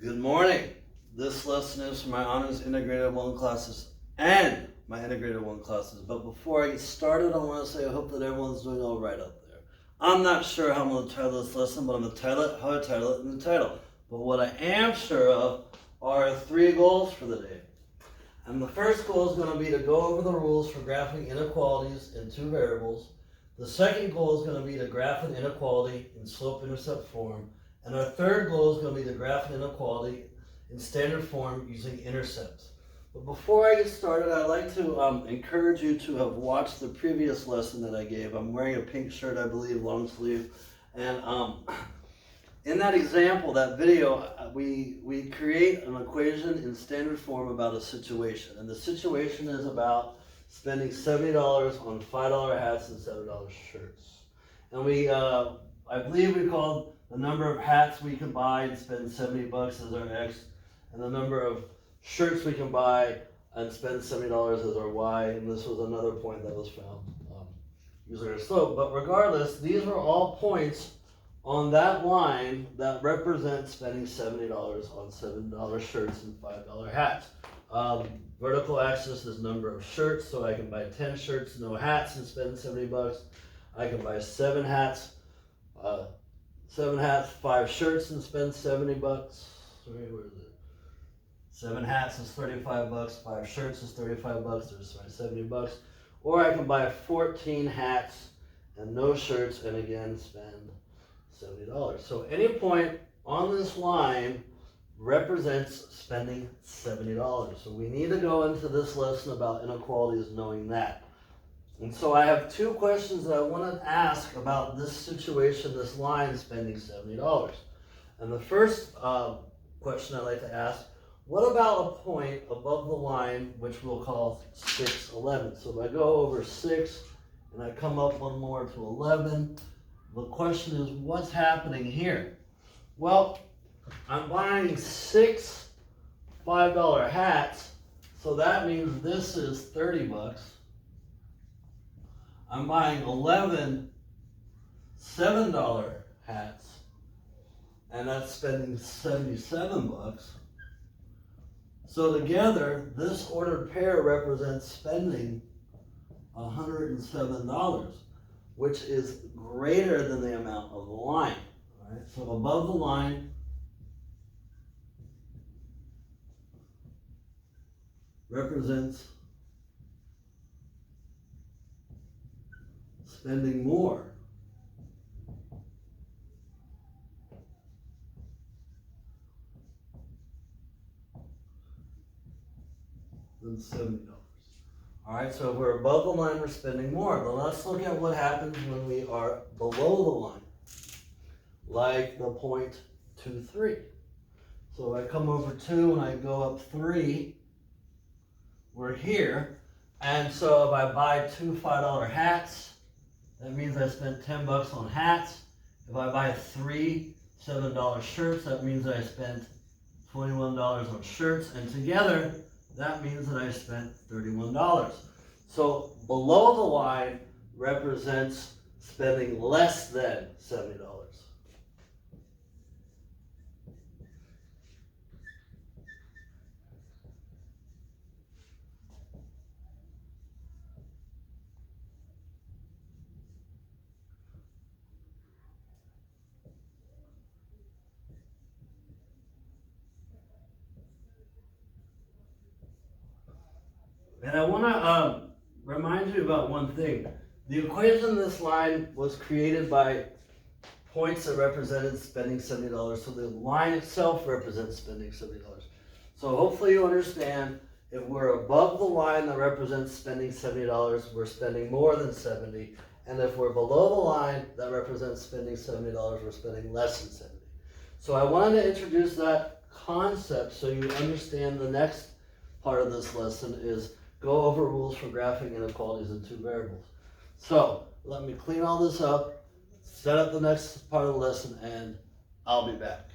Good morning. This lesson is for my honors integrated 1 classes and my integrated 1 classes. But before I get started, I want to say I hope that everyone's doing all right out there. I'm not sure how I'm going to title this lesson, but I'm going to title it how I title it in the title. But what I am sure of are 3 goals for the day. And the first goal is going to be to go over the rules for graphing inequalities in 2 variables. The second goal is going to be to graph an inequality in slope-intercept form. And our third goal is going to be to graph an inequality in standard form using intercepts. But before I get started, I'd like to encourage you to have watched the previous lesson that I gave. I'm wearing a pink shirt, I believe, long sleeve. And in that example, that video, we create an equation in standard form about a situation. And the situation is about spending $70 on $5 hats and $7 shirts. And I believe we called the number of hats we can buy and spend $70 as our X, and the number of shirts we can buy and spend $70 as our Y, and this was another point that was found using our slope. But regardless, these are all points on that line that represent spending $70 on $7 shirts and $5 hats. Vertical axis is number of shirts, so I can buy 10 shirts, no hats, and spend $70. I can buy 7 hats, 5 shirts, and spend $70. Sorry, where is it? 7 hats is $35. 5 shirts is $35. There's my $70. Or I can buy 14 hats and no shirts, and again spend $70. So any point on this line represents spending $70. So we need to go into this lesson about inequalities knowing that. And so I have 2 questions that I want to ask about this situation, this line spending $70. And the first question I'd like to ask, what about a point above the line which we'll call 611? So if I go over 6 and I come up one more to 11, the question is, what's happening here? Well, I'm buying 6 $5 hats, so that means this is $30. I'm buying 11 $7 hats, and that's spending $77. So together, this ordered pair represents spending $107, which is greater than the amount of the line. All right? So above the line represents spending more than $70. All right, so if we're above the line, we're spending more. But let's look at what happens when we are below the line, like the point 2, 3. So if I come over 2 and I go up 3, we're here. And so if I buy 2 $5 hats, that means I spent $10 on hats. If I buy 3 $7 shirts, that means I spent $21 on shirts. And together, that means that I spent $31. So below the line represents spending less than $70. And I want to remind you about one thing. The equation in this line was created by points that represented spending $70. So the line itself represents spending $70. So hopefully you understand, if we're above the line that represents spending $70, we're spending more than 70. And if we're below the line that represents spending $70, we're spending less than 70. So I wanted to introduce that concept so you understand the next part of this lesson is go over rules for graphing inequalities in 2 variables. So let me clean all this up, set up the next part of the lesson, and I'll be back.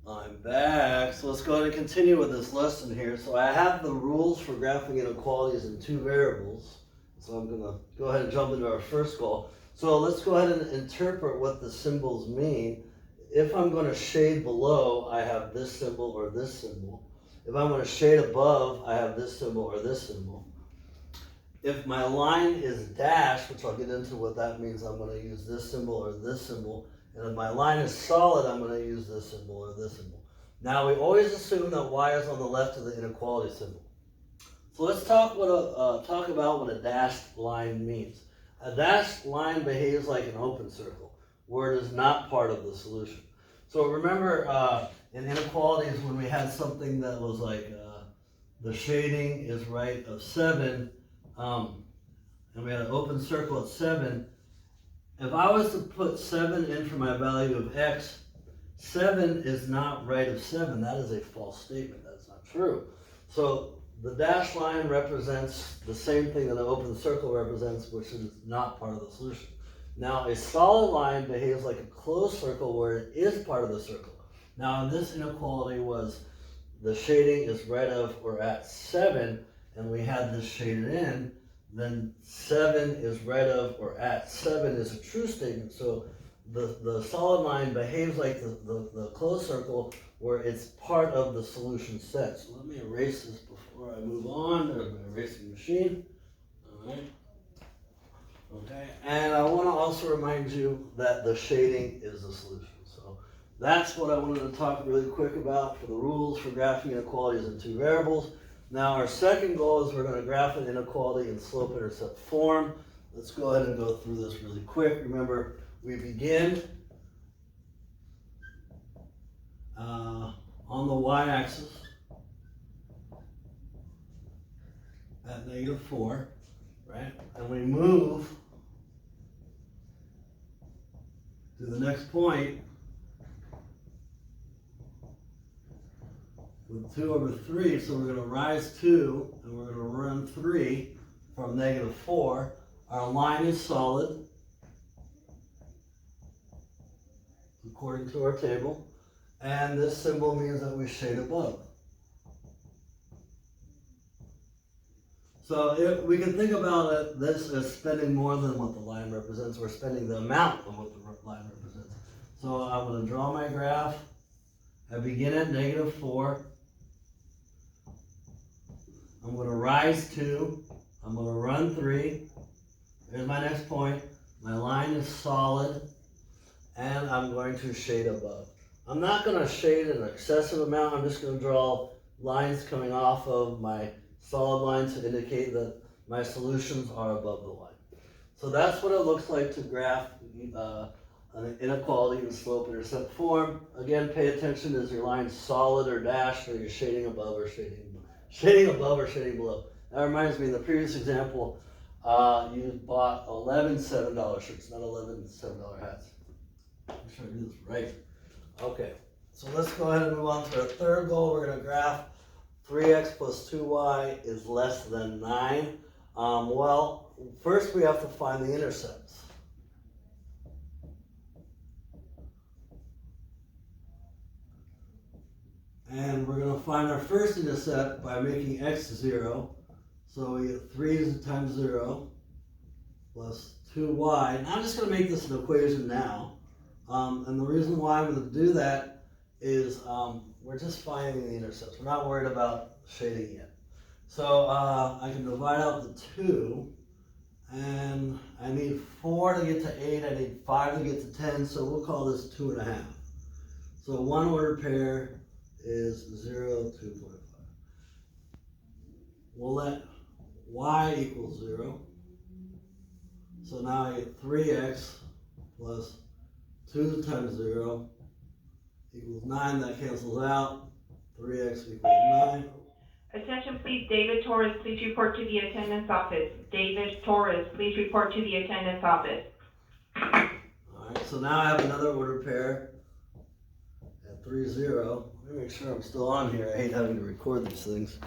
I'm back. So let's go ahead and continue with this lesson here. So I have the rules for graphing inequalities in 2 variables. So I'm going to go ahead and jump into our first goal. So let's go ahead and interpret what the symbols mean. If I'm going to shade below, I have this symbol or this symbol. If I'm going to shade above, I have this symbol or this symbol. If my line is dashed, which I'll get into what that means, I'm going to use this symbol or this symbol. And if my line is solid, I'm going to use this symbol or this symbol. Now, we always assume that y is on the left of the inequality symbol. So let's talk about what a dashed line means. A dashed line behaves like an open circle, where it is not part of the solution. So remember in inequalities when we had something that was like the shading is right of 7, and we had an open circle at 7, if I was to put 7 in for my value of x, 7 is not right of 7. That is a false statement. That's not true. So the dashed line represents the same thing that an open circle represents, which is not part of the solution. Now, a solid line behaves like a closed circle where it is part of the circle. Now, in this inequality was the shading is right of or at 7, and we had this shaded in, then 7 is right of or at 7 is a true statement. So the solid line behaves like the closed circle where it's part of the solution set. So let me erase this before I move on. There's my erasing machine. All right. Okay. And I want to also remind you that the shading is the solution. So that's what I wanted to talk really quick about for the rules for graphing inequalities in two variables. Now our second goal is we're going to graph an inequality in slope-intercept form. Let's go ahead and go through this really quick. Remember, we begin on the y-axis at -4, right? And we move to the next point with 2/3. So we're going to rise 2 and we're going to run 3 from -4. Our line is solid according to our table, and this symbol means that we shade above. So we can think about this as spending more than what the line represents. We're spending the amount of what the line represents. So I'm going to draw my graph. I begin at -4. I'm going to rise 2. I'm going to run 3. Here's my next point. My line is solid, and I'm going to shade above. I'm not going to shade an excessive amount. I'm just going to draw lines coming off of my solid line to indicate that my solutions are above the line. So that's what it looks like to graph an inequality in slope-intercept form. Again, pay attention, is your line solid or dashed, or you're shading above or shading below. That reminds me, in the previous example, you bought 11 $7 shirts, not 11 $7 hats. I'm sure I do this right. Okay, so let's go ahead and move on to our third goal. We're going to graph 3x plus 2y is less than 9. Well, first we have to find the intercepts. And we're going to find our first intercept by making x 0. So we get 3 times 0 plus 2y. And I'm just going to make this an equation now. And the reason why I'm going to do that is we're just finding the intercepts. We're not worried about shading yet. So I can divide out the 2. And I need 4 to get to 8. I need 5 to get to 10. So we'll call this 2.5. So one order pair is 0, 2.5. We'll let y equals 0. So now I get 3x plus 2 times 0 equals 9. That cancels out. 3x equals 9. Attention please, David Torres, please report to the attendance office. David Torres, please report to the attendance office. Alright, so now I have another order pair at 3, 0. Let me make sure I'm still on here. I hate having to record these things.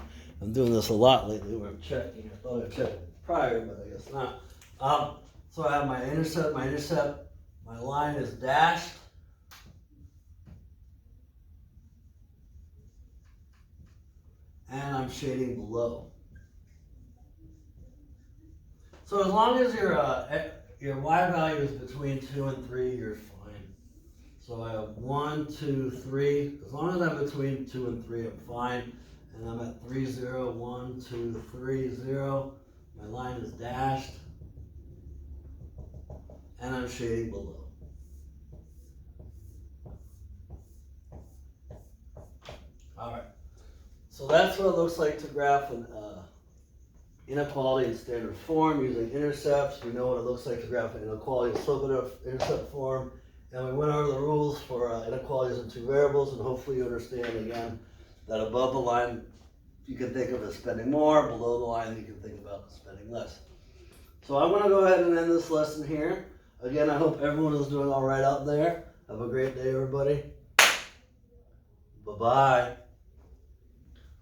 I'm doing this a lot lately where I'm checking. I thought I checked prior, but I guess not. So I have my intercept. My line is dashed. And I'm shading below. So as long as your your y value is between 2 and 3, you're fine. So I have 1, 2, 3. As long as I'm between 2 and 3, I'm fine. And I'm at 3, 0, 1, 2, 3, 0. My line is dashed. And I'm shading below. Alright. So that's what it looks like to graph an inequality in standard form using intercepts. We know what it looks like to graph an inequality in slope-intercept form. And we went over the rules for inequalities in two variables, and hopefully you understand again that above the line you can think of as spending more, below the line you can think about spending less. So I'm going to go ahead and end this lesson here. Again, I hope everyone is doing all right out there. Have a great day, everybody. Bye-bye.